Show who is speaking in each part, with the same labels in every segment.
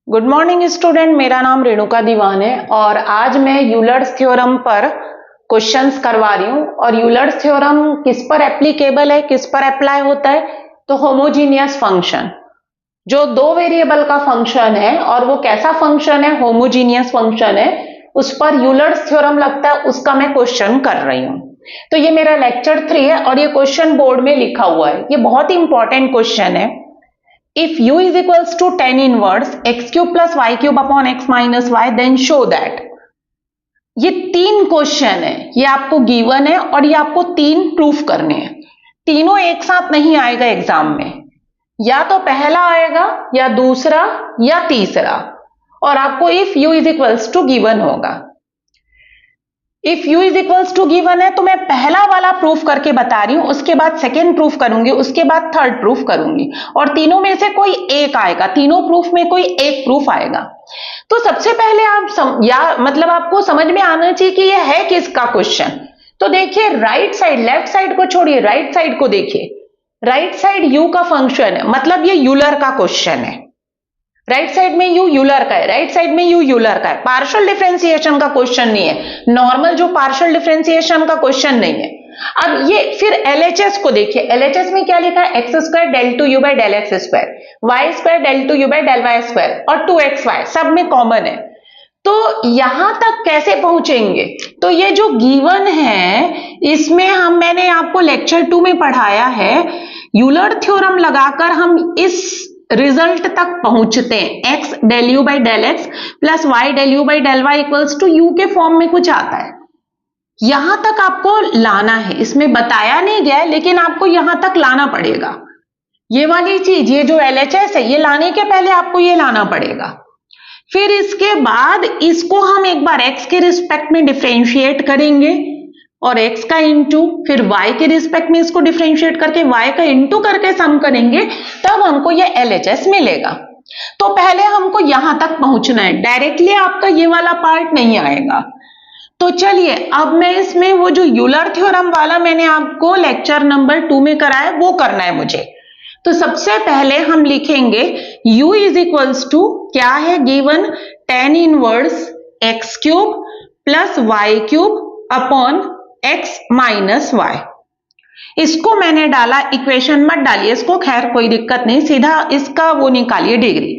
Speaker 1: Good morning student, मेरा नाम रेणुका दीवान है और आज मैं यूलर्स थ्योरम पर क्वेश्चंस करवा रही हूं। और यूलर्स थ्योरम किस पर एप्लीकेबल है, किस पर अप्लाई होता है? तो होमोजीनियस फंक्शन, जो दो वेरिएबल का फंक्शन है और वो कैसा फंक्शन है, होमोजीनियस फंक्शन है, उस पर यूलर्स थ्योरम लगता है, उसका मैं क्वेश्चन कर रही हूं। तो ये मेरा लेक्चर 3 है और ये क्वेश्चन बोर्ड में लिखा हुआ है। ये बहुत ही इंपॉर्टेंट क्वेश्चन है। If u is equals to tan inverse x cube plus y cube upon x minus y, then show that। ये तीन क्वेश्चन है, ये आपको गिवन है और ये आपको तीन प्रूफ करने हैं। तीनों एक साथ नहीं आएगा एग्जाम में, या तो पहला आएगा या दूसरा या तीसरा, और आपको if u is equals to given होगा। If u is equals to given है तो मैं पहला वाला प्रूफ करके बता रही हूं, उसके बाद सेकेंड प्रूफ करूंगी, उसके बाद थर्ड प्रूफ करूंगी, और तीनों में से कोई एक आएगा, तीनों प्रूफ में कोई एक प्रूफ आएगा। तो सबसे पहले आपको समझ में आना चाहिए कि यह है किसका क्वेश्चन। तो देखिए राइट साइड, लेफ्ट साइड को छोड़िए, राइट साइड को देखिए। राइट साइड u का फंक्शन है, मतलब ये यूलर का क्वेश्चन है। राइट साइड में u यूलर का है, राइट साइड में u यूलर का है। पार्शियल डिफरेंशिएशन का क्वेश्चन नहीं है, नॉर्मल जो पार्शियल डिफरेंशिएशन का क्वेश्चन नहीं है। अब ये फिर LHS को देखिए, LHS में क्या लिखा है, x square del two you by del x square, Y square del two you by del Y square और 2xy सब में कॉमन है। तो यहां तक कैसे पहुंचेंगे? तो ये जो गिवन है इसमें मैंने आपको लेक्चर 2 में पढ़ाया है, यूलर थ्योरम लगाकर हम इस रिजल्ट तक पहुंचते हैं। x del you by del x plus Y del you by del Y equals to U के फॉर्म में कुछ आता है। यहां तक आपको लाना है, इसमें बताया नहीं गया है लेकिन आपको यहां तक लाना पड़ेगा। ये वाली चीज, ये जो LHS है, ये लाने के पहले आपको ये लाना पड़ेगा। फिर इसके बाद इसको हम एक बार x के रिस्पेक्ट में डिफरेंशिएट करेंगे और x का इंटू, फिर y के रिस्पेक्ट में इसको डिफरेंशिएट करके y का इंटू करके सम करेंगे, तब हमको ये LHS मिलेगा। तो पहले हमको यहां तक पहुंचना है, डायरेक्टली आपका ये वाला पार्ट नहीं आएगा। तो चलिए अब मैं इसमें वो जो यूलर थ्योरम वाला मैंने आपको लेक्चर नंबर 2 में कराया वो करना है मुझे। तो सबसे पहले हम लिखेंगे u इज इक्वल्स टू, क्या है given, tan inverse x cube plus Y cube upon x minus Y. इसको मैंने डाला, इक्वेशन मत डालिए इसको, खैर कोई दिक्कत नहीं, सीधा इसका वो निकालिए डिग्री।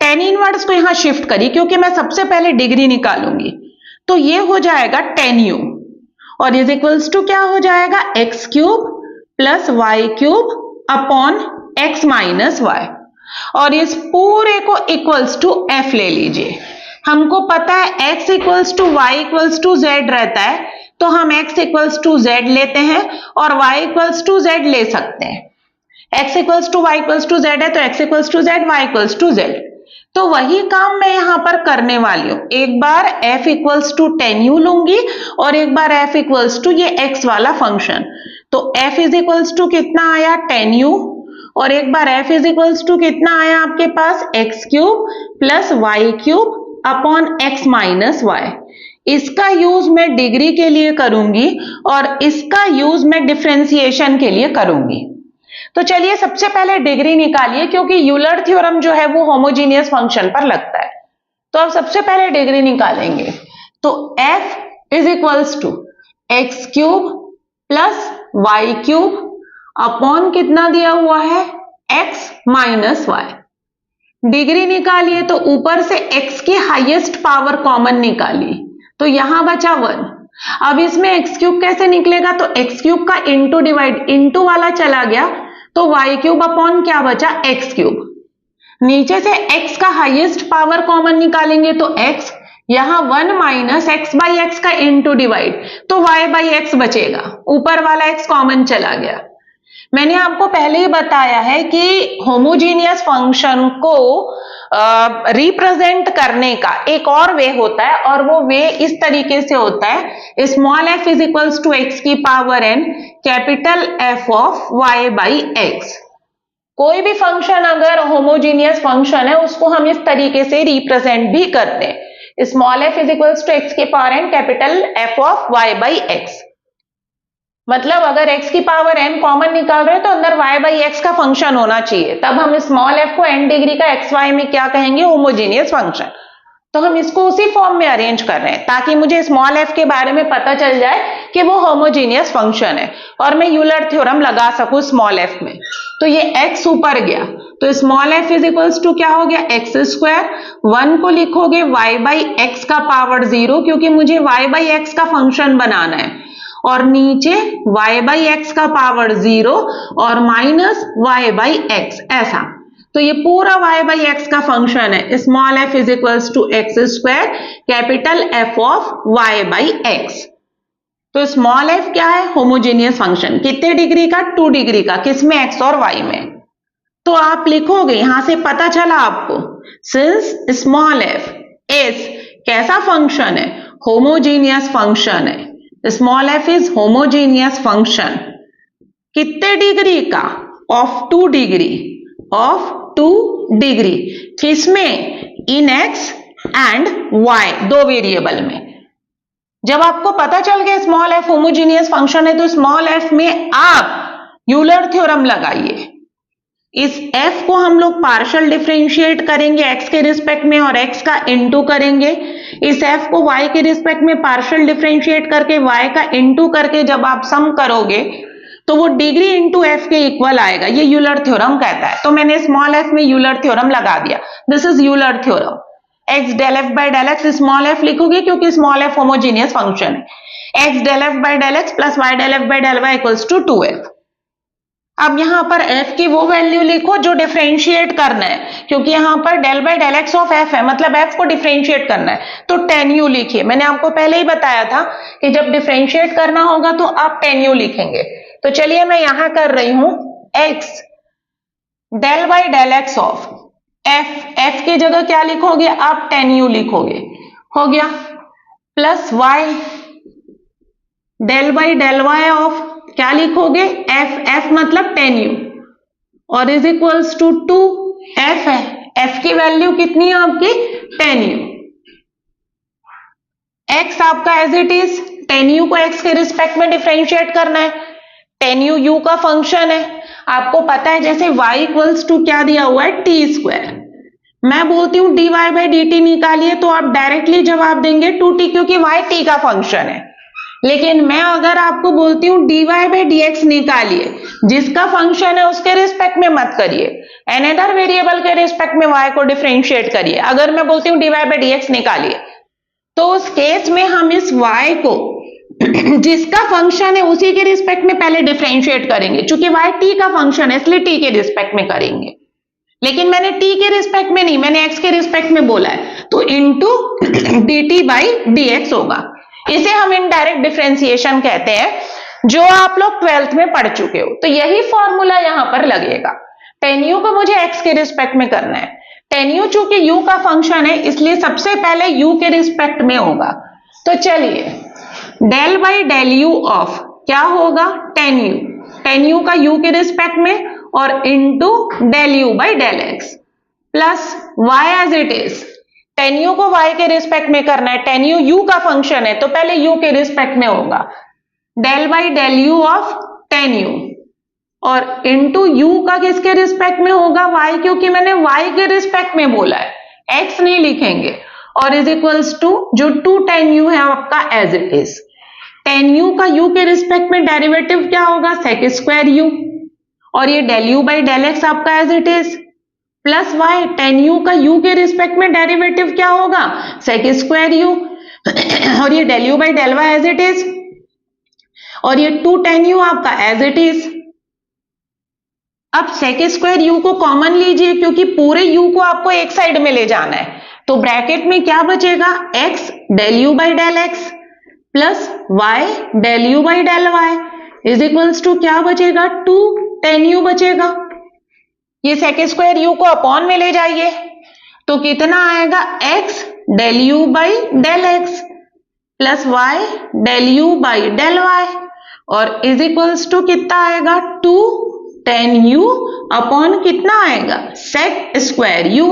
Speaker 1: tan इनवर्स को यहां शिफ्ट करिए क्योंकि मैं सबसे पहले डिग्री निकालूंगी। तो ये हो जाएगा tan u और इज इक्वल्स टू क्या हो जाएगा, x cube plus Y cube upon x minus Y. और इस पूरे को इक्वल्स टू f ले लीजिए। हमको पता है x equals to Y equals to z रहता है, तो हम x इक्वल्स टू z लेते हैं और y इक्वल्स टू z ले सकते हैं। x equals to Y equals to z है तो x equals to z, y equals to z। तो वही काम मैं यहां पर करने वाली हूं। एक बार f equals to tan u लूंगी और एक बार f इक्वल्स टू ये x वाला फंक्शन। तो f इज इक्वल्स टू कितना आया, tan u, और एक बार f इज इक्वल्स टू कितना आया आपके पास, x cube plus Y cube upon x minus Y. इसका यूज मैं डिग्री के लिए करूंगी और इसका यूज मैं डिफरेंशिएशन के लिए करूंगी। तो चलिए सबसे पहले डिग्री निकालिए क्योंकि यूलर थ्योरम जो है वो होमोजीनियस फंक्शन पर लगता है। तो अब सबसे पहले डिग्री निकालेंगे। तो f is equals to X cube plus Y cube upon कितना दिया हुआ है, x माइनस वाई। डिग्री निकालिए तो ऊपर से x की हाईएस्ट पावर कॉमन निकाली, तो यहां बचा 1। अब इसमें x क्यूब कैसे निकलेगा, तो x क्यूब का इंटू डिवाइड, इंटू वाला चला गया तो वाई क्यूब अपॉन क्या बचा, x क्यूब। नीचे से x का हाईएस्ट पावर कॉमन निकालेंगे तो x, यहां 1 माइनस एक्स बाई एक्स का इंटू डिवाइड, तो y बाई एक्स बचेगा, ऊपर वाला x कॉमन चला गया। मैंने आपको पहले ही बताया है कि होमोजीनियस फंक्शन को रिप्रेजेंट करने का एक और वे होता है और वो वे इस तरीके से होता है, small f is equals to X की power n, capital F of y by X. कोई भी फंक्शन अगर होमोजीनियस फंक्शन है उसको हम इस तरीके से रिप्रेजेंट भी करते हैं, small f is equals to X की power n, capital F of y by X. मतलब अगर x की पावर n कॉमन निकाल रहे हैं तो अंदर y बाई एक्स का फंक्शन होना चाहिए, तब हम स्मॉल f को n डिग्री का xy में क्या कहेंगे, होमोजीनियस फंक्शन। तो हम इसको उसी फॉर्म में अरेंज कर रहे हैं ताकि मुझे स्मॉल f के बारे में पता चल जाए कि वो होमोजीनियस फंक्शन है और मैं यूलर थ्योरम लगा सकूं स्मॉल f में। तो ये x ऊपर गया तो small f is equals to क्या हो गया, एक्स स्क्वायर। 1 को लिखोगे y बाई एक्स का पावर 0 क्योंकि मुझे y बाई एक्स का फंक्शन बनाना है, और नीचे y बाई एक्स का पावर 0 और माइनस y बाई एक्स, ऐसा। तो ये पूरा y बाई एक्स का फंक्शन है। Small f is equals to x square capital f of y by x. तो स्मॉल f क्या है, होमोजेनियस फंक्शन। कितने डिग्री का, 2 डिग्री का। किसमें, x और y में। तो आप लिखोगे, यहां से पता चला आपको, सिंस स्मॉल f इज कैसा फंक्शन है, होमोजीनियस फंक्शन है। Small f is homogeneous function. कितने डिग्री का, ऑफ 2 डिग्री, ऑफ 2 डिग्री। किसमें, इन x एंड y, 2 वेरिएबल में। जब आपको पता चल गया स्मॉल f होमोजीनियस फंक्शन है तो स्मॉल f में आप यूलर थ्योरम लगाइए। इस f को हम लोग पार्शियल डिफरेंशिएट करेंगे x के रिस्पेक्ट में और x का इनटू करेंगे। इस f को y के रिस्पेक्ट में पार्शियल डिफरेंशिएट करके y का इनटू करके जब आप सम करोगे तो वो डिग्री इंटू एफ के इक्वल आएगा। ये यूलर थ्योरम कहता है। तो मैंने स्मॉल एफ में यूलर थ्योरम लगा दिया। This is Euler theorem. X del f by del x small f लिखोगे क्योंकि स्मॉल एफ होमोजीनियस फंक्शन है। X del f by del x plus Y del f by del Y equals to 2f। अब यहां पर f की वो value लिखो जो डिफरेंशिएट करना है, क्योंकि यहां पर del by del x of f है, मतलब f को डिफरेंशिएट करना है। तो 10u लिखिए। मैंने आपको पहले ही बताया था कि जब डिफरेंशिएट करना होगा तो आप 10u लिखेंगे। तो चलिए मैं यहां कर रही हूं x del by del x of f की जगह क्या लिखोगे आप, 10u लिखोगे, हो गया। Plus y del by del y of क्या लिखोगे, f मतलब 10u और इज इक्वल्स टू 2f है। f की वैल्यू कितनी है आपकी, 10u। x आपका एज इट इज, 10u को x के रिस्पेक्ट में डिफरेंशिएट करना है। 10u u का फंक्शन है। आपको पता है जैसे y इक्वल्स टू क्या दिया हुआ है, टी स्क्वायर। मैं बोलती हूं dy बाई डी टी निकालिए तो आप डायरेक्टली जवाब देंगे 2t, क्योंकि y t का फंक्शन है। लेकिन मैं अगर आपको बोलती हूं dy बाई डी एक्स निकालिए, जिसका फंक्शन है उसके रिस्पेक्ट में मत करिए, अनदर वेरिएबल के रिस्पेक्ट में y को डिफरेंशिएट करिए। अगर मैं बोलती हूं dy बाई डी एक्स निकालिए तो उस केस में हम इस y को जिसका फंक्शन है उसी के रिस्पेक्ट में पहले डिफरेंशिएट करेंगे। चूंकि y t का फंक्शन है इसलिए t के रिस्पेक्ट में करेंगे। लेकिन मैंने t के रिस्पेक्ट में नहीं, मैंने x के रिस्पेक्ट में बोला है, तो इंटू dt बाई dx होगा। इसे हम इनडायरेक्ट डिफरेंशिएशन कहते हैं, जो आप लोग 12th में पढ़ चुके हो। तो यही फॉर्मूला यहां पर लगेगा। 10u को मुझे x के रिस्पेक्ट में करना है। 10u चूंकि u का फंक्शन है इसलिए सबसे पहले u के रिस्पेक्ट में होगा। तो चलिए del by del u of क्या होगा, 10u, 10u का u के रिस्पेक्ट में और into del u by del x plus y as it is. 10u को y के रिस्पेक्ट में करना है, 10u u का फंक्शन है तो पहले u के रिस्पेक्ट में होगा। Del by del u of 10u और इंटू u का किसके रिस्पेक्ट में होगा, y, क्योंकि मैंने y के रिस्पेक्ट में बोला है, x नहीं लिखेंगे। और इज इक्वल्स टू जो 2 10u है आपका एज इट इज। 10u का u के रिस्पेक्ट में डेरिवेटिव क्या होगा, सेक स्क्वायर u, और ये del u by del X आपका as it is plus y। 10u का u के रिस्पेक्ट में डेरिवेटिव क्या होगा, सेक स्क्वायर u, और ये del u by del y as it is, और ये 2 10u आपका एज इट इज। अब सेक स्क्वायर u को कॉमन लीजिए क्योंकि पूरे u को आपको एक साइड में ले जाना है। तो ब्रैकेट में क्या बचेगा, x del u by del x plus y del u by del y is equals to क्या बचेगा, 2 10u बचेगा। ये सेक स्क्वायर u को अपॉन में ले जाइए तो कितना आएगा, x del u by del x plus y del u by del y और इज इक्वल्स टू कितना आएगा, 2 10u अपॉन कितना आएगा, सेक स्क्वायर u।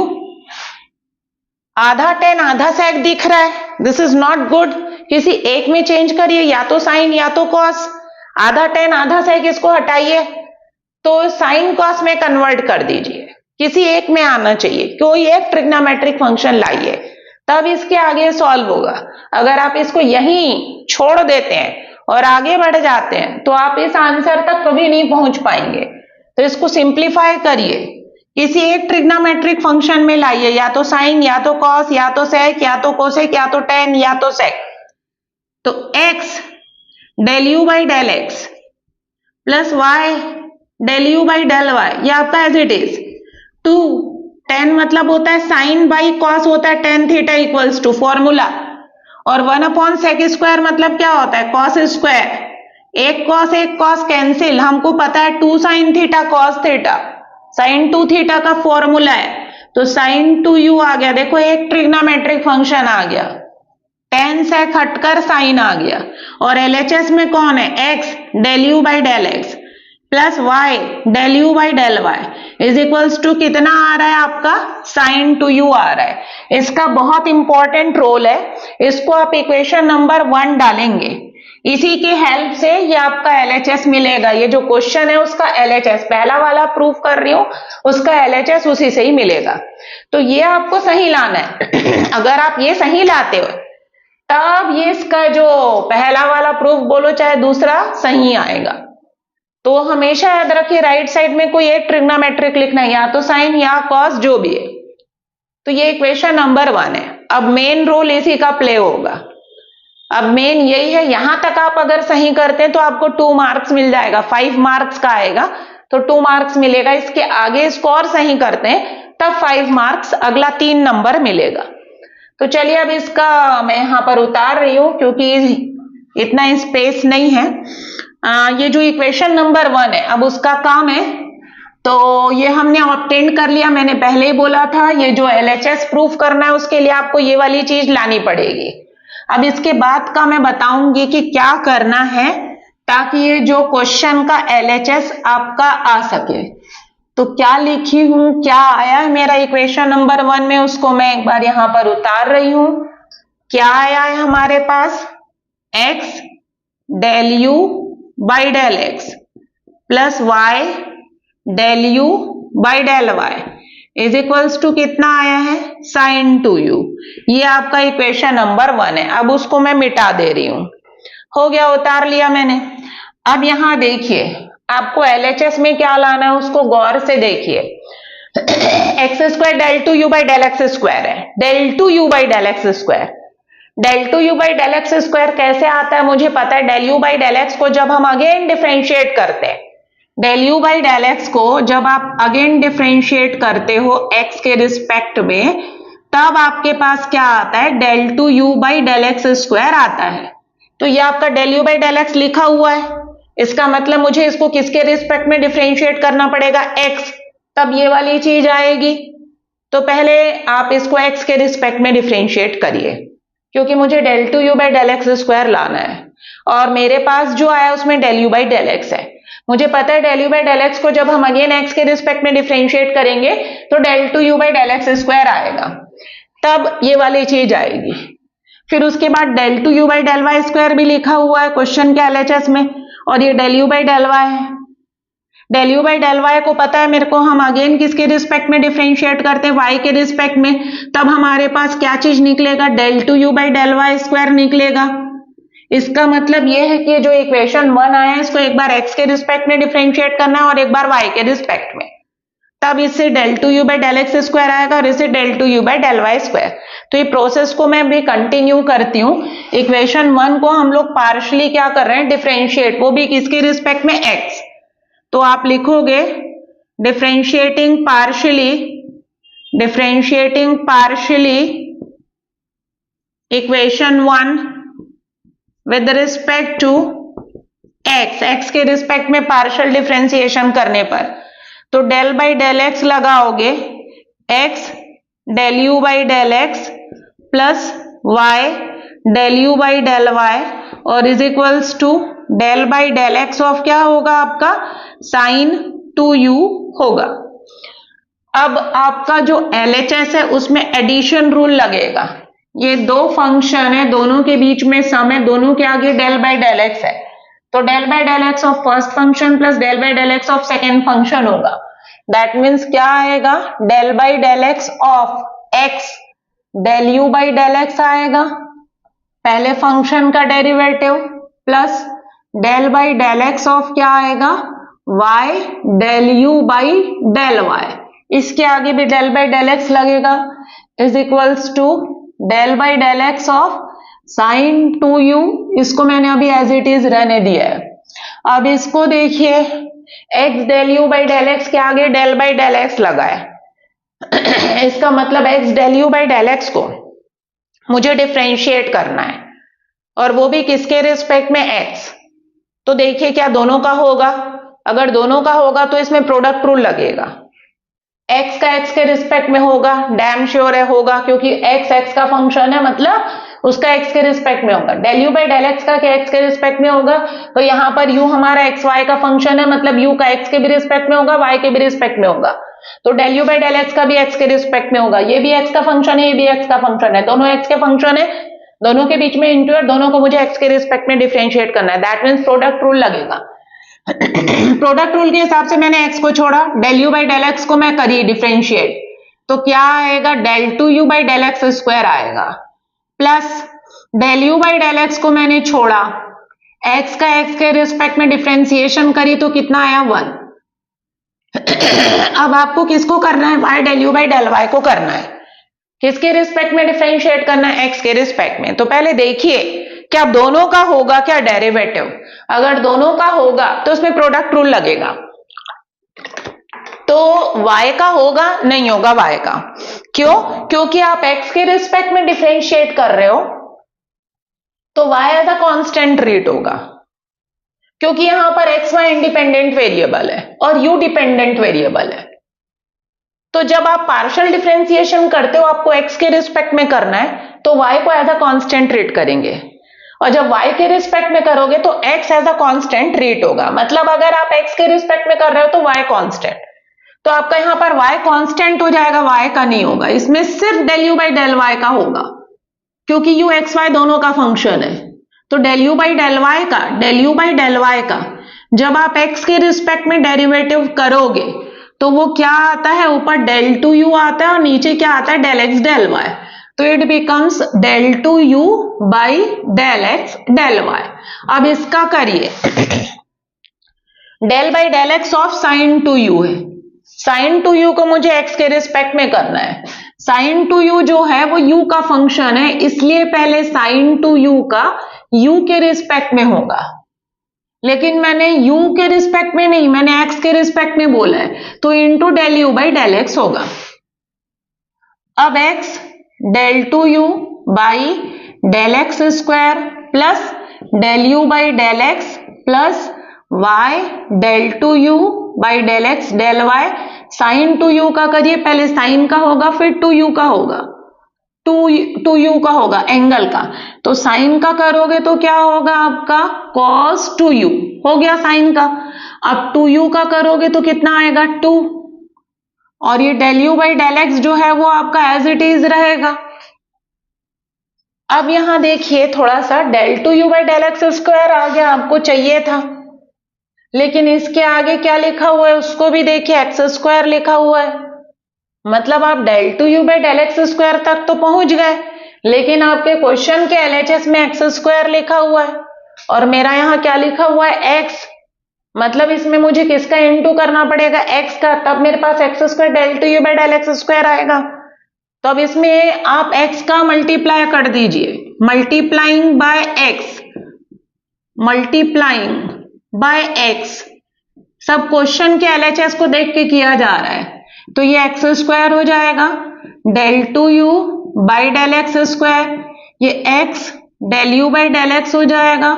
Speaker 1: आधा 10 आधा सेक दिख रहा है, दिस इज नॉट गुड। किसी एक में चेंज करिए, या तो साइन या तो कॉस। आधा tan आधा sec इसको हटाइए तो sin cos में कन्वर्ट कर दीजिए, किसी एक में आना चाहिए, कोई एक ट्रिग्नोमेट्रिक फंक्शन लाइए तब इसके आगे सॉल्व होगा। अगर आप इसको यहीं छोड़ देते हैं और आगे बढ़ जाते हैं तो आप इस आंसर तक कभी नहीं पहुंच पाएंगे। तो इसको सिंप्लीफाई करिए, किसी एक ट्रिग्नोमेट्रिक फंक्शन में लाइए, या तो साइन, या तो कॉस, या तो सेक, या तो कोसेक, या तो टेन, या तो सेक। तो x del you by del x plus Y del you by del y, ये आपका एज इट इज। 2 tan मतलब होता है साइन बाई कॉस होता है tan theta equals to formula, और 1 अपॉन सेक स्क्वायर मतलब क्या होता है कॉस स्क्वायर। एक कॉस कैंसिल, हमको पता है 2 sine theta cos theta, sine 2 theta का फॉर्मूला है, तो साइन 2u आ गया। देखो एक ट्रिग्नोमेट्रिक फंक्शन आ गया, tan सेक हटकर साइन आ गया, और एलएचएस में कौन है x del you by del x plus Y del you by del y is equals to कितना आ रहा है आपका साइन 2u आ रहा है। इसका बहुत इंपॉर्टेंट रोल है, इसको आप इक्वेशन नंबर 1 डालेंगे, इसी की हेल्प से ये आपका एलएचएस मिलेगा। ये जो क्वेश्चन है उसका एलएचएस, पहला वाला प्रूफ कर रही हूं, उसका एलएचएस उसी से ही मिलेगा। तो ये आपको सही लाना है। अगर आप ये सही लाते हो तब ये इसका जो पहला वाला प्रूफ बोलो चाहे दूसरा सही आएगा। तो हमेशा याद रखिए राइट साइड में कोई एक ट्रिग्नोमेट्रिक लिखना है, या तो साइन या कॉस जो भी है। तो ये इक्वेशन नंबर 1 है। अब मेन रोल इसी का प्ले होगा। अब मेन यही है, यहां तक आप अगर सही करते हैं तो आपको 2 मार्क्स मिल जाएगा, 5 मार्क्स का आएगा तो 2 मार्क्स मिलेगा। इसके आगे स्कोर सही करते हैं तब 5 मार्क्स, अगला 3 नंबर मिलेगा। तो चलिए अब इसका मैं यहां पर उतार रही हूं क्योंकि इतना स्पेस नहीं है। ये जो इक्वेशन नंबर 1 है अब उसका काम है, तो ये हमने ऑब्टेन कर लिया। मैंने पहले ही बोला था ये जो एलएचएस प्रूफ करना है उसके लिए आपको ये वाली चीज लानी पड़ेगी। अब इसके बाद का मैं बताऊंगी कि क्या करना है ताकि ये जो क्वेश्चन का एलएचएस आपका आ सके। तो क्या लिखी हूं, क्या आया है मेरा इक्वेशन नंबर 1 में, उसको मैं एक बार यहां पर उतार रही हूं। क्या आया है हमारे पास x del you by del x plus Y del you by del y is equals to कितना आया है साइन 2u। ये आपका इक्वेशन नंबर 1 है। अब उसको मैं मिटा दे रही हूं, हो गया, उतार लिया मैंने। अब यहां देखिए आपको एलएचएस में क्या लाना है उसको गौर से देखिए। X square del 2u by del x square है, del 2u by del x square. Del 2u by del x square कैसे आता है मुझे पता है। Del u by del x को जब हम अगेन डिफरेंशिएट करते हैं, del u by del x को जब आप अगेन डिफरेंशिएट करते हो x के रिस्पेक्ट में, तब आपके पास क्या आता है del 2u by del x square आता है। तो ये आपका del u by del x लिखा हुआ है, इसका मतलब मुझे इसको किसके रिस्पेक्ट में डिफरेंशिएट करना पड़ेगा x, तब ये वाली चीज आएगी। तो पहले आप इसको x के रिस्पेक्ट में डिफरेंशिएट करिए क्योंकि मुझे del 2u by del x square लाना है, और मेरे पास जो आया उसमें del u by del x है। मुझे पता है del u by del x को जब हम अगेन x के रिस्पेक्ट में डिफरेंशिएट करेंगे तो del 2u by del x square आएगा, तब ये वाली चीज आएगी। फिर उसके बाद del 2u by del Y square भी लिखा हुआ है क्वेश्चन के एलएचएस में, और ये del u by del Y है। Del u by del Y को पता है मेरे को, हम अगेन किसके रिस्पेक्ट में डिफरेंशिएट करते हैं y के रिस्पेक्ट में, तब हमारे पास क्या चीज निकलेगा del 2u by del Y square निकलेगा। इसका मतलब यह है कि जो इक्वेशन 1 आया है इसको एक बार x के रिस्पेक्ट में डिफरेंशिएट करना है और एक बार y के रिस्पेक्ट में, तब इससे del 2u by del x square आएगा और इससे del 2u by del Y square. तो ये प्रोसेस को मैं भी कंटिन्यू करती हूँ। इक्वेशन 1 को हम लोग पार्शली क्या कर रहे हैं डिफरेंशिएट, वो भी किसके रिस्पेक्ट में x। तो आप लिखोगे differentiating partially equation 1 with respect to x के रिस्पेक्ट में पार्शियल डिफरेंशिएशन करने पर, तो डेल बाई डेल एक्स लगाओगे x del u by del x plus y del u by del y और is equals to del by del x of क्या होगा आपका साइन 2u होगा। अब आपका जो एलएचएस है उसमें एडिशन रूल लगेगा। ये दो फंक्शन है, दोनों के बीच में सम है, दोनों के आगे डेल बाई डेल एक्स है, तो del by del x of first function plus del by del x of second function होगा। दैट मीन्स क्या आएगा, del by del x of x del u by del x आएगा, पहले function का derivative, plus del by del x of क्या आएगा, y del you by del y, इसके आगे भी डेल बाय डेल एक्स लगेगा, is equals to del by del x of sign 2u, इसको मैंने अभी एज इट इज रहने दिया है। अब इसको देखिए, x del you by del x के आगे डेल बाई डेल एक्स लगा है इसका मतलब x del you by del x को मुझे डिफरेंशिएट करना है, और वो भी किसके रिस्पेक्ट में, x। तो देखिए क्या दोनों का होगा, अगर दोनों का होगा तो इसमें प्रोडक्ट रूल लगेगा, x का x के रिस्पेक्ट में होगा, डैम श्योर है होगा, क्योंकि x का फंक्शन है, मतलब उसका x के रिस्पेक्ट में होगा। Del you by del x का क्या x के रिस्पेक्ट में होगा, तो यहां पर u हमारा x y का फंक्शन है, मतलब u का x के भी रिस्पेक्ट में होगा, y के भी रिस्पेक्ट में होगा, तो del you by del x का भी x के रिस्पेक्ट में होगा। ये भी x का फंक्शन है, ये भी x का फंक्शन है, दोनों x के फंक्शन है, दोनों के बीच में इंटू, दोनों को मुझे x के रिस्पेक्ट में डिफरेंशिएट करना है, दैट मीन्स प्रोडक्ट रूल लगेगा। प्रोडक्ट रूल के हिसाब से मैंने x को छोड़ा, del you by del x को मैं करी डिफरेंशिएट, तो क्या आएगा, del two you by del x square आएगा, plus del you by del x को मैंने छोड़ा, x का x के रिस्पेक्ट में डिफरेंशिएशन करी तो कितना आया, 1। अब आपको किसको करना है, y del you by del y को करना है, किसके रिस्पेक्ट में डिफरेंशिएट करना है, x के रिस्पेक्ट में। तो पहले देखिए क्या दोनों का होगा क्या डेरिवेटिव, अगर दोनों का होगा तो उसमें प्रोडक्ट रूल लगेगा, तो y का होगा, नहीं होगा y का, क्यों, क्योंकि आप x के रिस्पेक्ट में डिफरेंशिएट कर रहे हो, तो y as a constant rate होगा, क्योंकि यहां पर x y इंडिपेंडेंट वेरिएबल है और u डिपेंडेंट वेरिएबल है। तो जब आप पार्शियल डिफरेंशिएशन करते हो, आपको x के रिस्पेक्ट में करना है, तो y को एज अ कांस्टेंट रेट करेंगे, और जब y के रिस्पेक्ट में करोगे तो x as a constant rate होगा, मतलब अगर आप x के रिस्पेक्ट में कर रहे हो तो y कांस्टेंट, तो आपका यहां पर y कांस्टेंट हो जाएगा, y का नहीं होगा, इसमें सिर्फ del you by del y का होगा, क्योंकि u x y दोनों का फंक्शन है। तो del you by del y का, del you by del y का जब आप x के रिस्पेक्ट में डेरिवेटिव करोगे तो वो क्या आता है, ऊपर डेल टू यू आता है और नीचे क्या आता है, डेल एक्स डेल वाई, तो it becomes del two you by del x del y. अब इसका करिए, del by del x of sine two u है, साइन टू यू को मुझे x के रिस्पेक्ट में करना है, साइन टू यू जो है वो u का फंक्शन है, इसलिए पहले साइन टू यू का u के रिस्पेक्ट में होगा, लेकिन मैंने u के रिस्पेक्ट में नहीं, मैंने x के रिस्पेक्ट में बोला है, तो into del you by del x होगा। अब x del two you by del x square plus del you by del x plus y del two you by del x del y, sine two u का करिए, पहले sign का होगा फिर two u का होगा, टू यू का होगा एंगल का, तो साइन का करोगे तो क्या होगा आपका, cos टू यू हो गया साइन का, अब टू यू का करोगे तो कितना आएगा 2, और ये del you by del x जो है वो आपका एज इट इज रहेगा। अब यहां देखिए थोड़ा सा, del two you by del x square आ गया, आपको चाहिए था, लेकिन इसके आगे क्या लिखा हुआ है उसको भी देखिए, एक्स स्क्वायर लिखा हुआ है, मतलब आप del two you by del x square तक तो पहुंच गए, लेकिन आपके क्वेश्चन के एलएचएस में एक्स स्क्वायर लिखा हुआ है और मेरा यहां क्या लिखा हुआ है, एक्स, मतलब इसमें मुझे किसका इनटू करना पड़ेगा, एक्स का, तब मेरे पास x square del two you by del x square आएगा। तो अब इसमें आप एक्स का मल्टीप्लाई कर दीजिए, multiplying by x, multiplying by x, सब क्वेश्चन के एलएचएस को देख के किया जा रहा है, तो ये एक्स स्क्वायर हो जाएगा, del two you by del x square, ये x del you by del x हो जाएगा,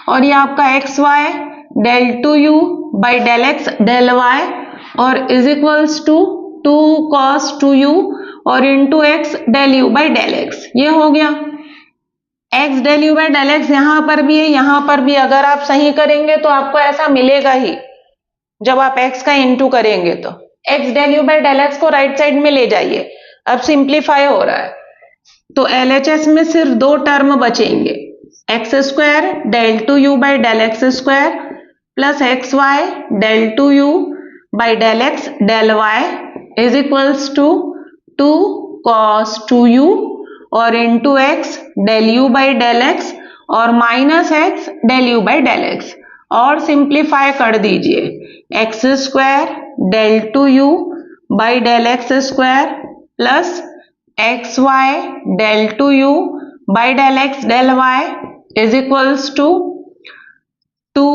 Speaker 1: और ये आपका x y del two you by del x del y, और is equals to 2 cos 2u और into x del you by del x, ये हो गया। X del you by del x यहां पर भी है, यहां पर भी, अगर आप सही करेंगे तो आपको ऐसा मिलेगा ही, जब आप एक्स का इंटू करेंगे तो x del you by del x को राइट साइड में ले जाइए, अब सिंप्लीफाई हो रहा है, तो एलएचएस में सिर्फ 2 टर्म बचेंगे, x square del two you by del x square plus x y del two you by del x del y is equals to 2 cos 2u और into x del you by del x और minus x del you by del x और simplify कर दीजिए x square del two you by del x square plus x y del two you by del x del y is equals to 2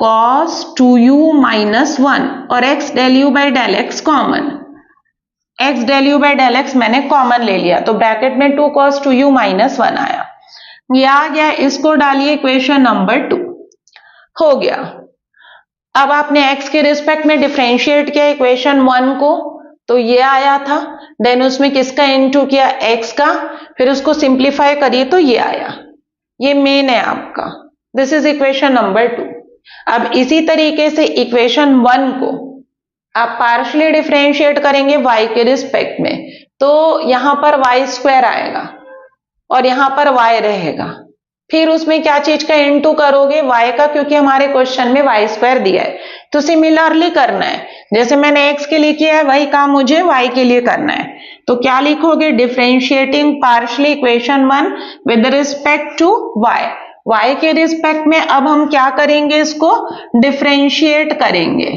Speaker 1: cos 2u minus 1 और x del you by del x common, x del you by del x मैंने common ले लिया तो bracket में 2 cos 2u minus 1 आया, ये आ गया। इसको डालिए इक्वेशन नंबर 2, हो गया। अब आपने x के रिस्पेक्ट में डिफरेंशिएट किया इक्वेशन 1 को तो ये आया था, देन उसमें किसका इनटू किया x का, फिर उसको सिंप्लीफाई करिए तो ये आया, ये मेन है आपका। This is equation number 2। अब इसी तरीके से इक्वेशन 1 को आप पार्शियली डिफरेंशिएट करेंगे y के रिस्पेक्ट में तो यहां पर y स्क्वायर आएगा और यहां पर y रहेगा, फिर उसमें क्या चीज का इनटू करोगे y का, क्योंकि हमारे क्वेश्चन में y स्क्वायर दिया है तो सिमिलरली करना है, जैसे मैंने x के लिए किया है वही काम मुझे y के लिए करना है। तो क्या लिखोगे, differentiating partially equation 1 with respect to y के रिस्पेक्ट में अब हम क्या करेंगे, इसको डिफरेंशिएट करेंगे।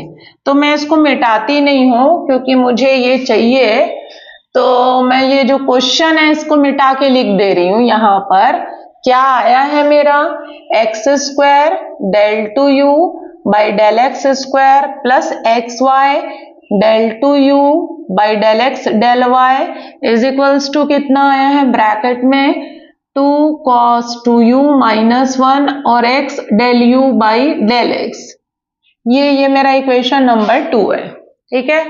Speaker 1: तो मैं इसको मिटाती नहीं हूं क्योंकि मुझे ये चाहिए, तो मैं ये जो क्वेश्चन है इसको मिटा के लिख दे रही हूं। यहां पर क्या आया है मेरा, x square del two you by del x square plus x y del two you by del x del y is equals to कितना आया है ब्रैकेट में 2 cos 2u माइनस 1 और x del u by del x। ये मेरा equation number 2 है, ठीक है।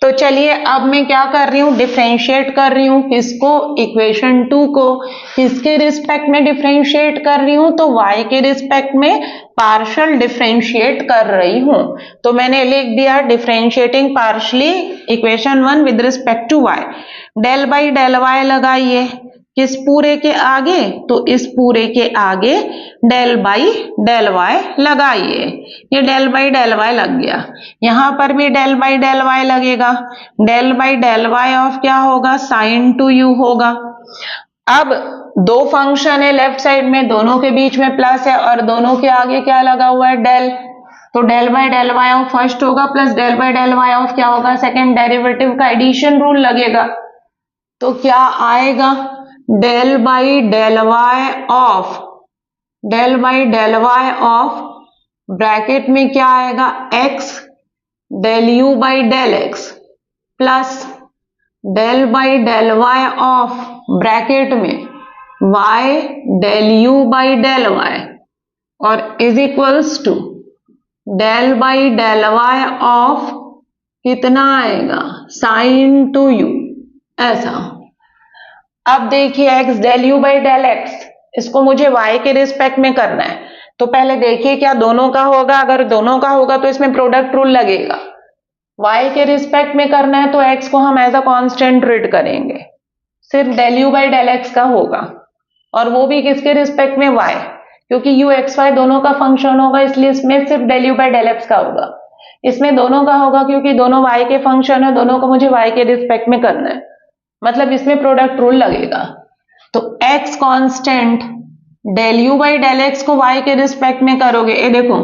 Speaker 1: तो चलिए अब मैं क्या कर रही हूं, डिफरेंशिएट कर रही हूं किसको, इक्वेशन 2 को। किसके रिस्पेक्ट में डिफरेंशिएट कर रही हूं, तो y के रिस्पेक्ट में पार्शियल डिफरेंशिएट कर रही हूं। तो मैंने लिख दिया differentiating partially equation 1 with respect to y। Del by del y लगाइए, किस पूरे के आगे, तो इस पूरे के आगे डेल बाई डेल वाई लगाइए, ये डेल बाई डेल वाई लग गया। यहां पर भी डेल बाई डेल वाई लगेगा, del by del y of क्या होगा, साइन टू यू होगा। अब दो फंक्शन है लेफ्ट साइड में, दोनों के बीच में प्लस है और दोनों के आगे क्या लगा हुआ है, डेल। तो del by del y of first होगा plus del by del y of क्या होगा, सेकेंड। डेरिवेटिव का एडिशन रूल लगेगा तो क्या आएगा, del by del y of, del by del y of bracket में क्या आएगा, x del you by del x plus del by del y of bracket में y del you by del y और is equals to del by del y of कितना आएगा, sine two u, ऐसा। अब देखिए x del you by del x, इसको मुझे y के रिस्पेक्ट में करना है तो पहले देखिए क्या दोनों का होगा, अगर दोनों का होगा तो इसमें प्रोडक्ट रूल लगेगा। y के रिस्पेक्ट में करना है तो x को हम एज अ कांस्टेंट ट्रीट करेंगे, सिर्फ del you by del x का होगा और वो भी किसके रिस्पेक्ट में, y, क्योंकि u x y दोनों का फंक्शन होगा इसलिए इसमें सिर्फ del you by del x का होगा। इसमें दोनों का होगा क्योंकि दोनों y के फंक्शन है, दोनों को मुझे y के रिस्पेक्ट में करना है, मतलब इसमें प्रोडक्ट रूल लगेगा। तो x constant del you by del x को y के रिस्पेक्ट में करोगे, ये देखो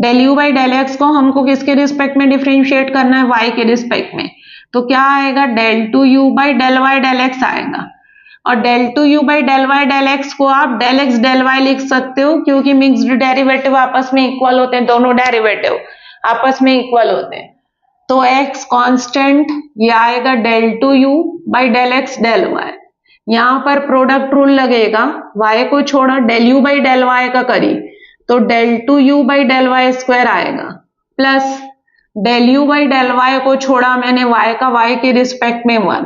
Speaker 1: del you by del x को हमको किसके रिस्पेक्ट में डिफरेंशिएट करना है, y के रिस्पेक्ट में। तो क्या आएगा, del two you by del y del x आएगा और del two you by del y del x को आप डेल एक्स डेल वाई लिख सकते हो क्योंकि मिक्स्ड डेरिवेटिव आपस में इक्वल होते हैं, दोनों डेरिवेटिव आपस में इक्वल होते हैं। तो x कांस्टेंट ये आएगा del two you by del x del y, यहां पर प्रोडक्ट रूल लगेगा, y को छोड़ा del you by del y का करी तो del two you by del Y square आएगा plus del you by del Y को छोड़ा मैंने y का y के रिस्पेक्ट में 1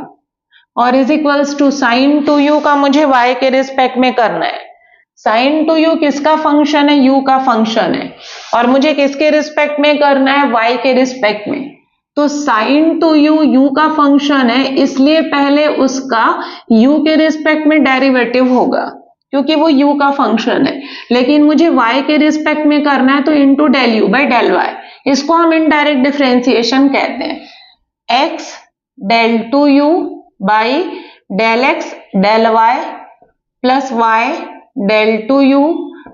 Speaker 1: और is equals to sine two u का मुझे y के रिस्पेक्ट में करना है। साइन टू यू किसका फंक्शन है, u का फंक्शन है और मुझे किसके रिस्पेक्ट में करना है, y के रिस्पेक्ट में। तो साइन टू यू u का फंक्शन है इसलिए पहले उसका u के रिस्पेक्ट में डेरिवेटिव होगा क्योंकि वो u का फंक्शन है, लेकिन मुझे y के रिस्पेक्ट में करना है तो into del you by del y. इसको हम इनडायरेक्ट डिफरेंशिएशन कहते हैं। x del two you by del x del y plus y del two you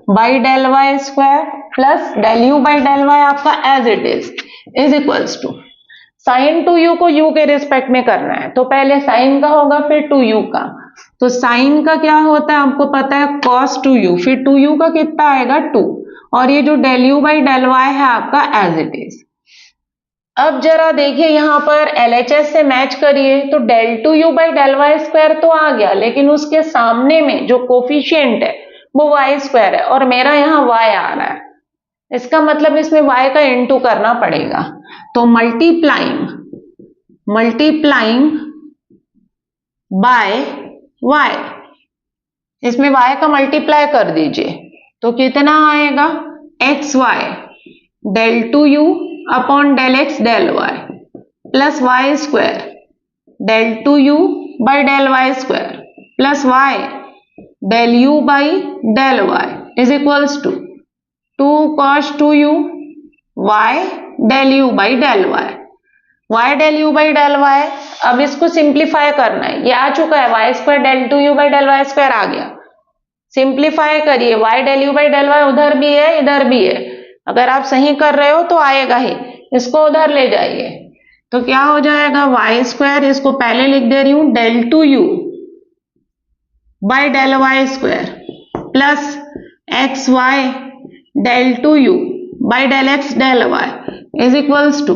Speaker 1: by del Y square plus del you by del y आपका as it is equals to sine two u को u के respect में करना है तो पहले sign का होगा फिर टू यू का। तो साइन का क्या होता है आपको पता है, cos टू यू, फिर टू यू का कितना आएगा 2, और ये जो del you by del Y है आपका एज इट इज। अब जरा देखिए यहाँ पर LHS से मैच करिए तो del two you by del Y square तो आ गया, लेकिन उसके सामने में जो कोफिशिएंट है वो वाई स्क्वायर है और मेरा यहाँ y आ रहा है। इसका मतलब इसमें y का इंटू करना पड़ेगा। तो मल्टीप्लाइंग बाय y, इसमें y का मल्टीप्लाई कर दीजिए तो कितना आएगा x y del two u upon del x del y plus y square del two you by del Y square plus Y del you by del y is equals to 2 cos 2u y del you by del y, y del you by del y. अब इसको simplify करना है, ये आ चुका है y square del two you by del Y square आ गया। Simplify करिए, y del you by del y उधर भी है इधर भी है, अगर आप सही कर रहे हो तो आएगा ही, इसको उधर ले जाइए तो क्या हो जाएगा y स्क्वायर, इसको पहले लिख दे रही हूं del two you by del Y square plus x y del two you by del x del y is equals to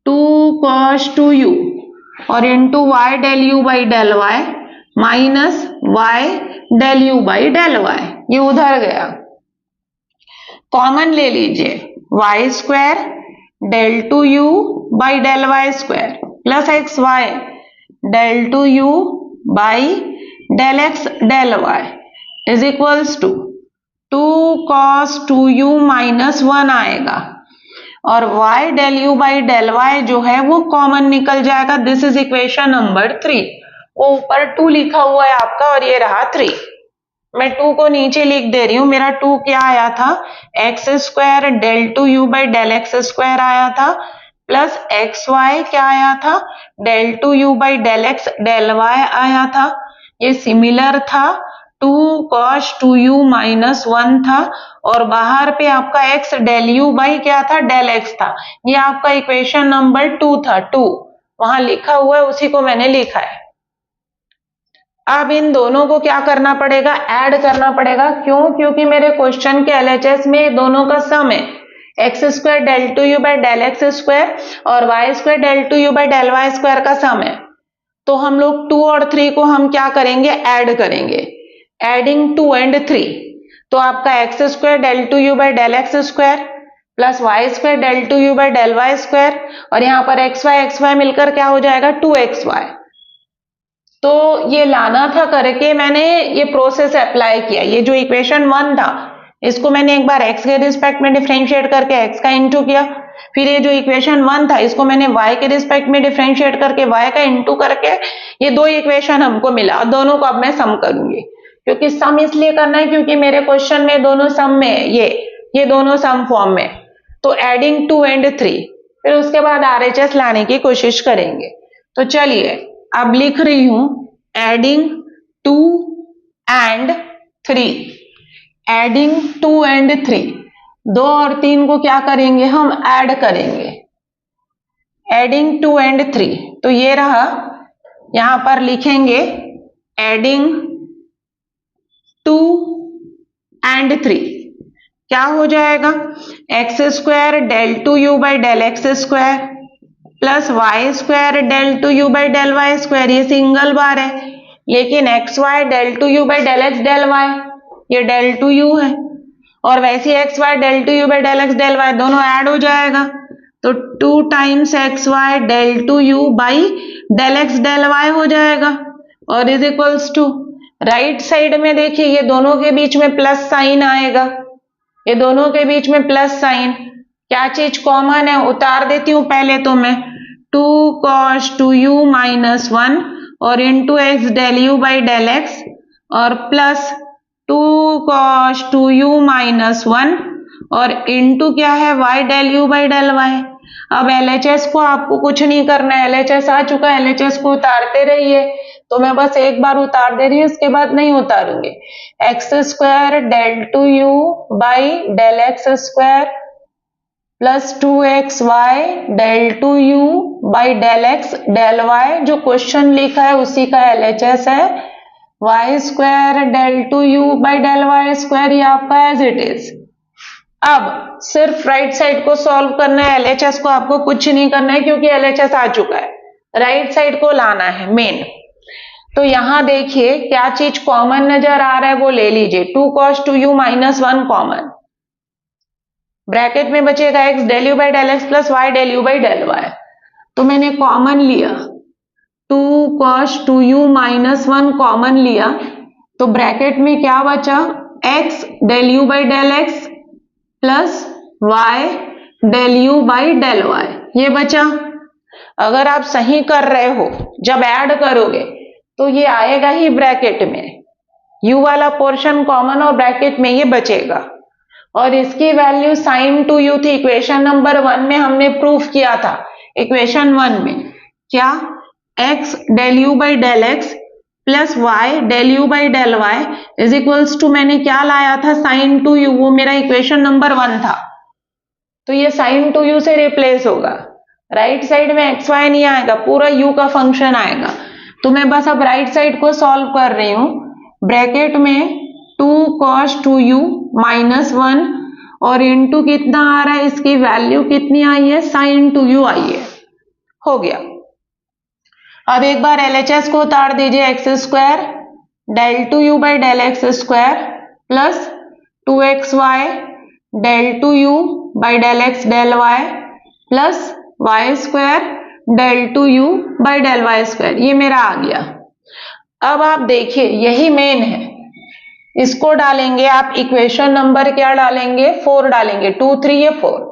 Speaker 1: 2 cos 2u और into y del you by del y minus y del you by del y, ये उधर गया। Common ले लीजिए, y square del two you by del Y square plus x y del two you by del x del y is equals to 2 cos 2u minus 1 आएगा और y del you by del y जो है वो common निकल जाएगा। This is equation number 3। वो ऊपर 2 लिखा हुआ है आपका और ये रहा 3। मैं 2 को नीचे लिख दे रही हूँ। मेरा 2 क्या आया था, x square del two you by del x square आया था प्लस एक्स वाई क्या आया था, del two you by del x del y आया था। ये सिमिलर था 2 cos 2u माइनस 1 था और बाहर पे आपका x डेल यू बाई क्या था, डेल x था। ये आपका इक्वेशन नंबर 2 था, 2 वहां लिखा हुआ है उसी को मैंने लिखा है। अब इन दोनों को क्या करना पड़ेगा, ऐड करना पड़ेगा। क्यों? क्योंकि मेरे क्वेश्चन के LHS में दोनों का सम है, x square del two you by del x square और y square del two you by del Y square का सम है। तो हम लोग 2 और 3 को हम क्या करेंगे, ऐड करेंगे। एडिंग 2 and 3 तो आपका x square del two you by del x square plus y square del two you by del Y square और यहाँ पर एक्स वाई मिलकर क्या हो जाएगा 2xy। तो ये लाना था करके मैंने ये प्रोसेस अप्लाई किया। ये जो इक्वेशन 1 था इसको मैंने एक बार x के रिस्पेक्ट में डिफरेंशिएट करके x का इंटू किया, फिर ये जो इक्वेशन 1 था इसको मैंने y के रिस्पेक्ट में डिफरेंशिएट करके y का इंटू करके ये 2 इक्वेशन हमको मिला और दोनों को अब मैं सम करूंगी। क्योंकि सम इसलिए करना है क्योंकि मेरे क्वेश्चन में दोनों सम में है, ये दोनों सम फॉर्म में। तो एडिंग 2 and 3 फिर उसके बाद RHS लाने की कोशिश करेंगे। तो चलिए अब लिख रही हूं एडिंग 2 and 3, एडिंग 2 and 3, 2 और 3 को क्या करेंगे हम ऐड करेंगे। एडिंग 2 and 3 तो ये रहा, यहां पर लिखेंगे एडिंग 2 and 3 क्या हो जाएगा, x square del two you by del x square plus y square del two you by del Y square, ये सिंगल बार है, लेकिन x y del two you by del x del y ये del two u है और वैसे x y del two you by del x del y दोनों add हो जाएगा। तो 2 times x y del two you by del x del y हो जाएगा और is equals to right side में देखिए ये दोनों के बीच में प्लस साइन आएगा, ये दोनों के बीच में प्लस साइन, क्या चीज कॉमन है उतार देती हूं पहले तो मैं 2 cos 2u माइनस 1 और into x del you by del x और प्लस 2 cos 2u माइनस 1 और इनटू क्या है y del u by del y. अब LHS को आपको कुछ नहीं करना है, LHS आ चुका है, LHS को उतारते रहिए। तो मैं बस एक बार उतार दे रही हूँ, इसके बाद नहीं उतारूंगी। X square del 2u by del x square plus 2xy del 2u by del x del y, जो क्वेश्चन लिखा है उसी का LHS है। y square del 2u by del Y square, ये आपका एज इट इज। अब सिर्फ राइट साइड को सॉल्व करना है, LHS को आपको कुछ नहीं करना है क्योंकि LHS आ चुका है। राइट साइड को लाना है मेन। तो यहां देखिए क्या चीज कॉमन नजर आ रहा है वो ले लीजिए। 2 cos 2u minus 1 common, bracket में बचेगा x del you by del x plus y del you by del y. तो मैंने कॉमन लिया 2 cos 2u माइनस 1 कॉमन लिया, तो ब्रैकेट में क्या बचा, x del you by del x plus y del you by del y, ये बचा। अगर आप सही कर रहे हो, जब ऐड करोगे तो ये आएगा ही ब्रैकेट में, u वाला पोर्शन कॉमन और ब्रैकेट में ये बचेगा। और इसकी वैल्यू sin 2u थी, इक्वेशन नंबर 1 में हमने प्रूफ किया था। इक्वेशन 1 में क्या, x del you by del x plus y del you by del y is equals to, मैंने क्या लाया था, sin 2u, वो मेरा इक्वेशन नंबर 1 था। तो ये sin 2u से रिप्लेस होगा, राइट साइड में एक्स वाई नहीं आएगा, पूरा u का फंक्शन आएगा। तो मैं बस अब राइट साइड को सॉल्व कर रही हूं। ब्रैकेट में 2 cos 2u माइनस 1 और इनटू कितना आ रहा है, इसकी वैल्यू कितनी आई है, sin 2u आई है। हो गया। अब एक बार LHS को उतार दीजिए, x square del 2u by del x square plus 2xy del 2u by del x del y plus y square del 2u by del Y square, ये मेरा आ गया। अब आप देखिए यही मेन है, इसको डालेंगे आप, इक्वेशन नंबर क्या डालेंगे, 4 डालेंगे, 2 3 ये 4।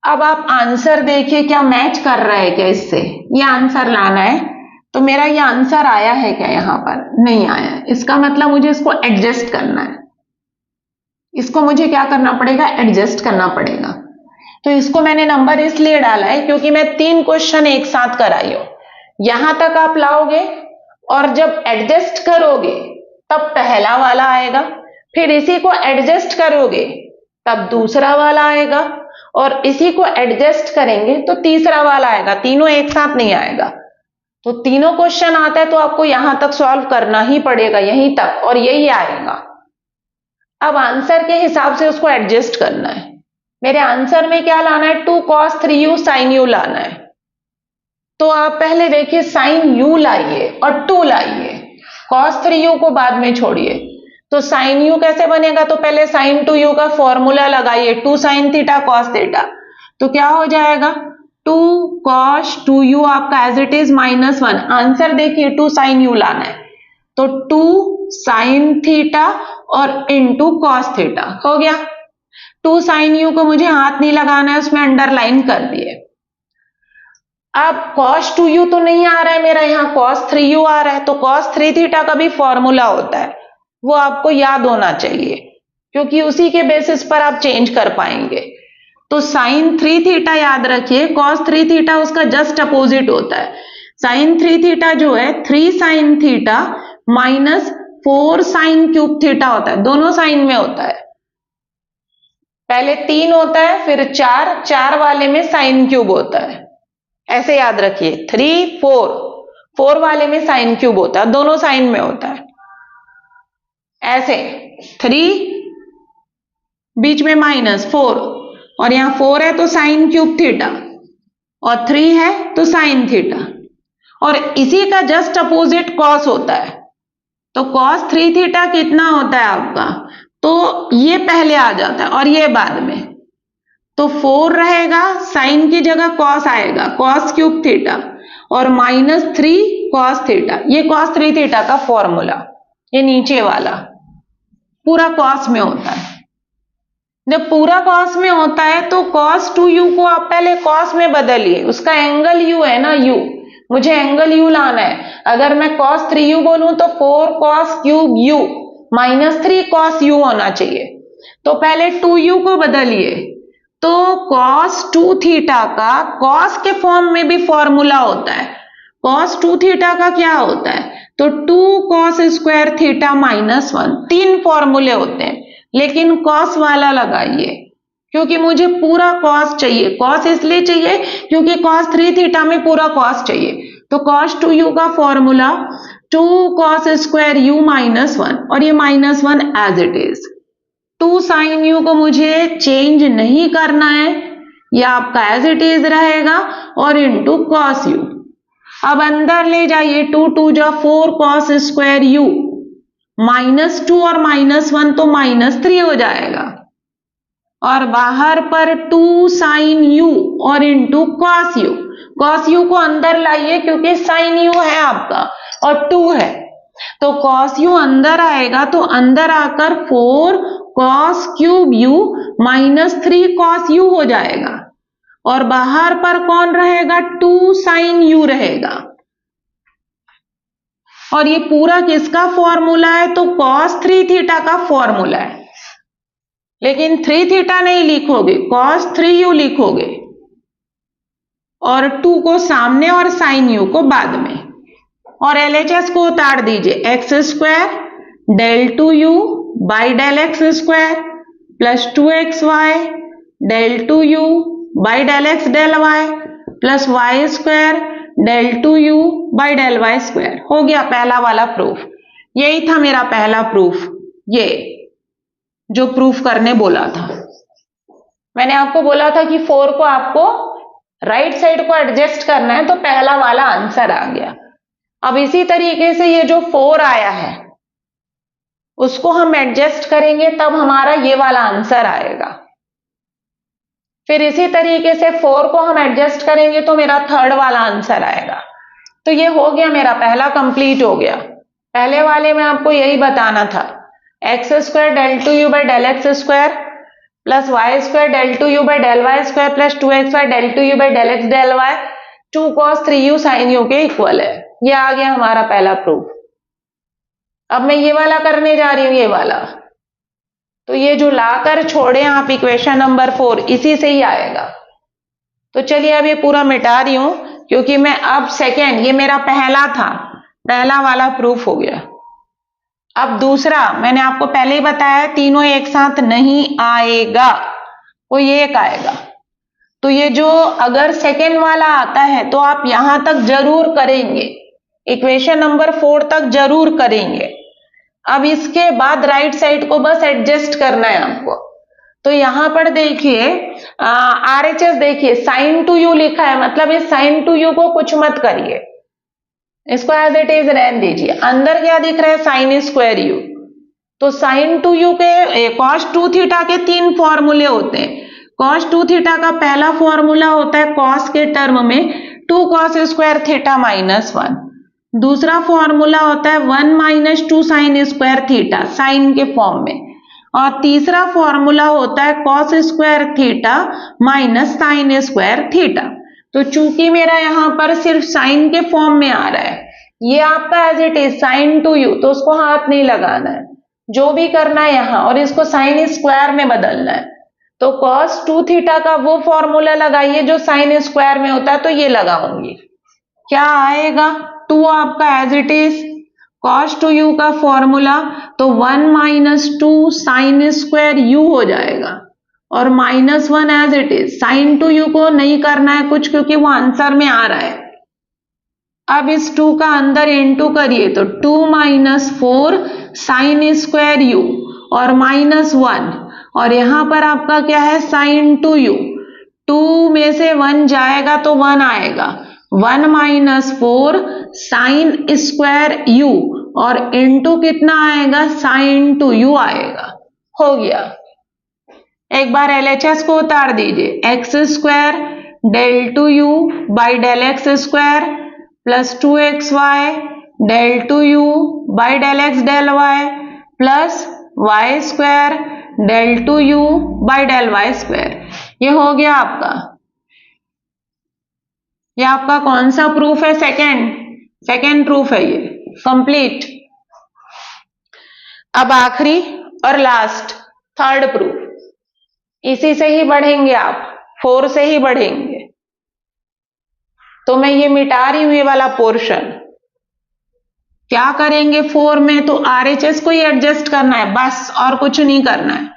Speaker 1: अब आप आंसर देखिए क्या मैच कर रहा है क्या इससे, ये आंसर लाना है। तो मेरा ये आंसर आया है क्या, यहां पर नहीं आया है, इसका मतलब मुझे इसको एडजस्ट करना है। इसको मुझे क्या करना पड़ेगा, एडजस्ट करना पड़ेगा। तो इसको मैंने नंबर इसलिए डाला है क्योंकि मैं 3 क्वेश्चन एक साथ कराई हूं। यहां तक आप लाओगे और जब एडजस्ट करोगे तब पहला वाला आएगा, फिर इसी को एडजस्ट करोगे तब दूसरा वाला आएगा, और इसी को एडजस्ट करेंगे तो तीसरा वाला आएगा। तीनों एक साथ नहीं आएगा। तो तीनों क्वेश्चन आता है तो आपको यहां तक सॉल्व करना ही पड़ेगा, यहीं तक, और यही आएगा। अब आंसर के हिसाब से उसको एडजस्ट करना है। मेरे आंसर में क्या लाना है, 2 cos 3u sin u लाना है। तो आप पहले देखिए sin u लाइए और 2 लाइए, cos 3u को बाद में छोड़िए। तो sin u कैसे बनेगा, तो पहले sin 2u का फॉर्मूला लगाइए, 2 sin थीटा cos थीटा। तो क्या हो जाएगा, 2 cos 2u आपका as it is minus 1। Answer देखिए 2 sin u लाना है, तो 2 sin थीटा और इनटू cos थीटा हो गया। 2 sin u को मुझे हाथ नहीं लगाना है, उसमें अंडरलाइन कर दिए। अब cos 2u तो नहीं आ रहा है मेरा, यहाँ cos 3u आ रहा है। तो cos 3 थीटा का भी फॉर्मूला होता है, वो आपको याद होना चाहिए क्योंकि उसी के बेसिस पर आप चेंज कर पाएंगे। तो sin 3 थीटा याद रखिए, cos 3 थीटा उसका जस्ट अपोजिट होता है। sin 3 थीटा जो है 3 sin theta minus 4 sin cube theta होता है, दोनों साइन में होता है। पहले 3 होता है, फिर 4, 4 वाले में साइन क्यूब होता है, ऐसे याद रखिए। 3 4, 4 वाले में साइन क्यूब होता है, दोनों साइन में होता है। ऐसे 3 बीच में माइनस 4, और यहां 4 है तो साइन क्यूब थीटा, और 3 है तो साइन थीटा, और इसी का जस्ट अपोजिट कॉस होता है। तो cos 3 थीटा कितना होता है आपका, तो ये पहले आ जाता है और ये बाद में। तो 4 रहेगा, साइन की जगह cos आएगा, cos क्यूब थीटा, और माइनस 3 cos थीटा, ये cos 3 थीटा का फॉर्मूला, ये नीचे वाला पूरा cos में होता है। जब पूरा cos में होता है तो cos 2u को आप पहले cos में बदलिए, उसका एंगल u है ना, u, मुझे एंगल u लाना है। अगर मैं cos 3u बोलूं तो 4 cos cube u -3 cos u होना चाहिए। तो पहले 2u को बदलिए, तो cos 2 थीटा का cos के फॉर्म में भी फॉर्मूला होता है। cos 2 थीटा का क्या होता है? तो 2 cos स्क्वायर थीटा -1, 3 फॉर्मूले होते हैं, लेकिन cos वाला लगाइए क्योंकि मुझे पूरा cos चाहिए। cos इसलिए चाहिए क्योंकि cos 3 थीटा में पूरा cos चाहिए। तो cos 2u का फॉर्मूला 2 cos स्क्वायर u -1, और ये -1 as it is. 2 sin u को मुझे चेंज नहीं करना है, यह आपका एज इट इज रहेगा, और इंटू cos u। अब अंदर ले जाइए, 2 2 जा 4 cos स्क्वायर u, -2 और -1 तो -3 हो जाएगा, और बाहर पर 2 sin u और into cos u। cos u को अंदर लाइए क्योंकि sin u है आपका और 2 है, तो cos u अंदर आएगा, तो अंदर आकर 4 cos cube u -3 cos u हो जाएगा, और बाहर पर कौन रहेगा? 2 sin u रहेगा। और ये पूरा किसका फॉर्मूला है? तो cos 3 थीटा का फॉर्मूला है, लेकिन 3 थीटा नहीं लिखोगे, cos 3u लिखोगे, और 2 को सामने और sin u को बाद में। और LHS को उतार दीजिए, x square del 2u by del x square plus 2xy del 2u by del x del y plus y square del 2u by del y square. हो गया पहला वाला प्रूफ। यही था मेरा पहला प्रूफ, ये जो प्रूफ करने बोला था। मैंने आपको बोला था कि 4 को आपको राइट साइड को एडजस्ट करना है, तो पहला वाला आंसर आ गया। अब इसी तरीके से ये जो 4 आया है उसको हम एडजस्ट करेंगे, तब हमारा ये वाला आंसर आएगा। फिर इसी तरीके से 4 को हम एडजस्ट करेंगे तो मेरा थर्ड वाला आंसर आएगा। तो ये हो गया, मेरा पहला कंप्लीट हो गया। पहले वाले में आपको यही बताना था, x square del 2u by del x square plus y square del 2u by del y square plus 2xy del 2u by del x del y 2 cos 3u sin u के इक्वल है। ये आ गया हमारा पहला proof. अब मैं ये वाला करने जा रही हूं, ये वाला। तो ये जो लाकर छोड़े आप इक्वेशन नंबर 4, इसी से ही आएगा। तो चलिए अब ये पूरा मिटा रही हूं, क्योंकि मैं अब सेकेंड, ये मेरा पहला था, पहला वाला प्रूफ हो गया। अब दूसरा, मैंने आपको पहले ही बताया तीनों एक साथ नहीं आएगा, कोई एक आएगा। तो ये जो अगर सेकेंड वाला आता है तो आप यहां तक जरूर करेंगे, इक्वेशन नंबर 4 तक जरूर करेंगे। अब इसके बाद राइट साइड को बस एडजस्ट करना है आपको। तो यहां पर देखिए RHS देखिए sin 2u लिखा है, मतलब इस sin 2u को कुछ मत करिए, इसको एज इट इज रहने दीजिए। अंदर क्या दिख रहा है? sin square u। तो sin 2u के cos 2 थीटा के 3 फॉर्मूले होते हैं। cos 2 थीटा का पहला फॉर्मूला होता है cos के टर्म में 2 cos स्क्वायर थीटा -1। दूसरा फॉर्मूला होता है 1 minus 2 sine square theta, sine के फॉर्म में। और तीसरा फॉर्मूला होता है cos square theta minus sine square theta. तो चूंकि मेरा यहां पर सिर्फ साइन के फॉर्म में आ रहा है, ये आपका as it is sin 2u, तो उसको हाथ नहीं लगाना है, जो भी करना है यहां, और इसको साइन स्क्वायर में बदलना है। तो cos 2 थीटा का वो फॉर्मूला लगाइए जो साइन स्क्वायर में होता है, तो ये लगाऊंगी, क्या आएगा? 2 आपका as it is, cos 2u का फॉर्मूला, तो 1 माइनस 2 साइन स्क्वायर u हो जाएगा, और -1 as it is. sin 2u को नहीं करना है कुछ, क्योंकि वो आंसर में आ रहा है। अब इस 2 का अंदर इनटू करिए, तो 2 माइनस 4 साइन स्क्वायर u और -1, और यहां पर आपका क्या है? sin 2u। 2 में से 1 जाएगा तो 1 आएगा, 1 माइनस 4 साइन स्क्वायर u, और इनटू कितना आएगा? sin 2u आएगा। हो गया। एक बार LHS को उतार दीजिए, x square del 2u by del x square plus 2xy del 2u by del x del y plus y square del 2u by del y square. ये हो गया आपका। ये आपका कौन सा प्रूफ है? सेकेंड प्रूफ है ये, कंप्लीट। अब आखिरी और लास्ट थर्ड प्रूफ, इसी से ही बढ़ेंगे आप, 4 से ही बढ़ेंगे। तो मैं ये मिटा रही हूं ये वाला पोर्शन। क्या करेंगे 4 में, तो आरएचएस को ही एडजस्ट करना है बस, और कुछ नहीं करना है।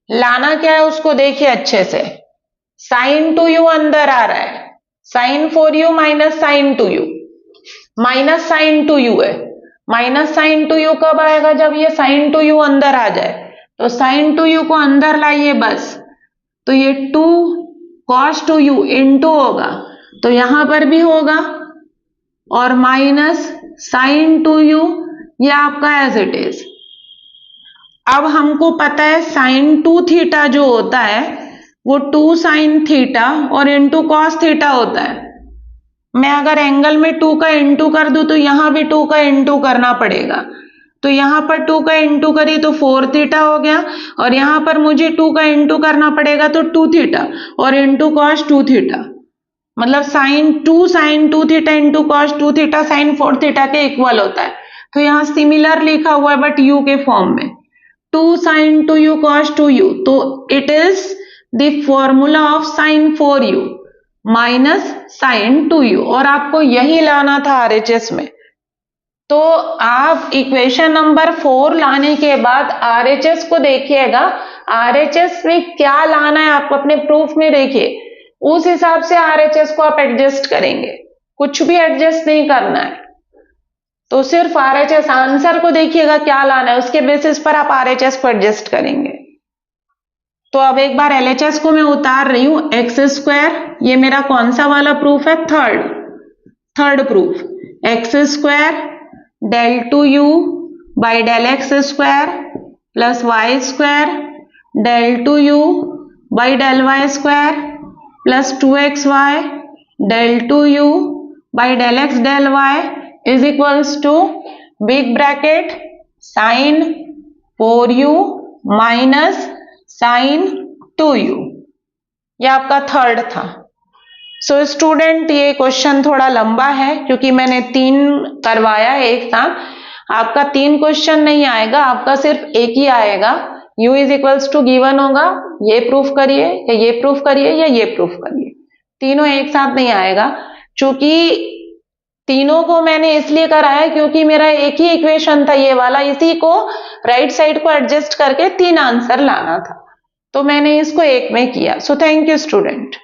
Speaker 1: लाना क्या है उसको देखिए अच्छे से। साइन टू यू अंदर आ रहा है, sine four u minus sine two u, minus sine two u है। माइनस साइन टू यू कब आएगा, जब ये साइन टू यू अंदर आ जाए। तो साइन टू यू को अंदर लाइए बस, तो ये 2 cos टू यू इनटू होगा, तो यहां पर भी होगा, और माइनस साइन टू यू, ये आपका एज इट इज। अब हमको पता है साइन 2 थीटा जो होता है वो 2 साइन थीटा और इनटू कॉस थीटा होता है। मैं अगर एंगल में 2 का इंटू कर दूं तो यहां भी 2 का इंटू करना पड़ेगा। तो यहां पर 2 का इंटू करिए तो 4 थीटा हो गया, और यहां पर मुझे 2 का इंटू करना पड़ेगा तो 2 थीटा और इंटू कॉस 2 थीटा, मतलब sine 2 theta into cos 2 theta sine 4 theta के इक्वल होता है। तो यहां सिमिलर लिखा हुआ है बट यू के फॉर्म में, 2 साइन 2 यू कॉस 2 यू, तो it is the formula of sine 4 u minus sine 2 u, और आपको यही लाना था आरएचएस में। तो आप इक्वेशन नंबर 4 लाने के बाद आरएचएस को देखिएगा, आरएचएस में क्या लाना है आपको अपने प्रूफ में देखिए, उस हिसाब से आरएचएस को आप एडजस्ट करेंगे, कुछ भी एडजस्ट नहीं करना है। तो सिर्फ आरएचएस आंसर को देखिएगा क्या लाना है, उसके बेसिस पर आप आरएचएस को एडजस्ट करेंगे। तो अब एक बार एलएचएस को मैं उतार रही हूं, एक्स स्क्वायर, ये मेरा कौन सा वाला प्रूफ है, third proof, x square del two you by del x square plus y square del two you by del Y square plus 2xy del two you by del x del y is equals to big bracket sine 4u minus sine 2u। यह आपका third था। So student ये question थोड़ा लंबा है क्योंकि मैंने 3 करवाया है एक साथ। आपका 3 क्वेश्चन नहीं आएगा, आपका सिर्फ एक ही आएगा। u is equals to given होगा, ये प्रूफ करिए या ये प्रूफ करिए या ये प्रूफ करिए, तीनों एक साथ नहीं आएगा। चूंकि तीनों को मैंने इसलिए कराया क्योंकि मेरा एक ही इक्वेशन था ये वाला, इसी को राइट साइड को एडजस्ट करके 3 आंसर लाना था, तो मैंने इसको एक में किया। So thank you student.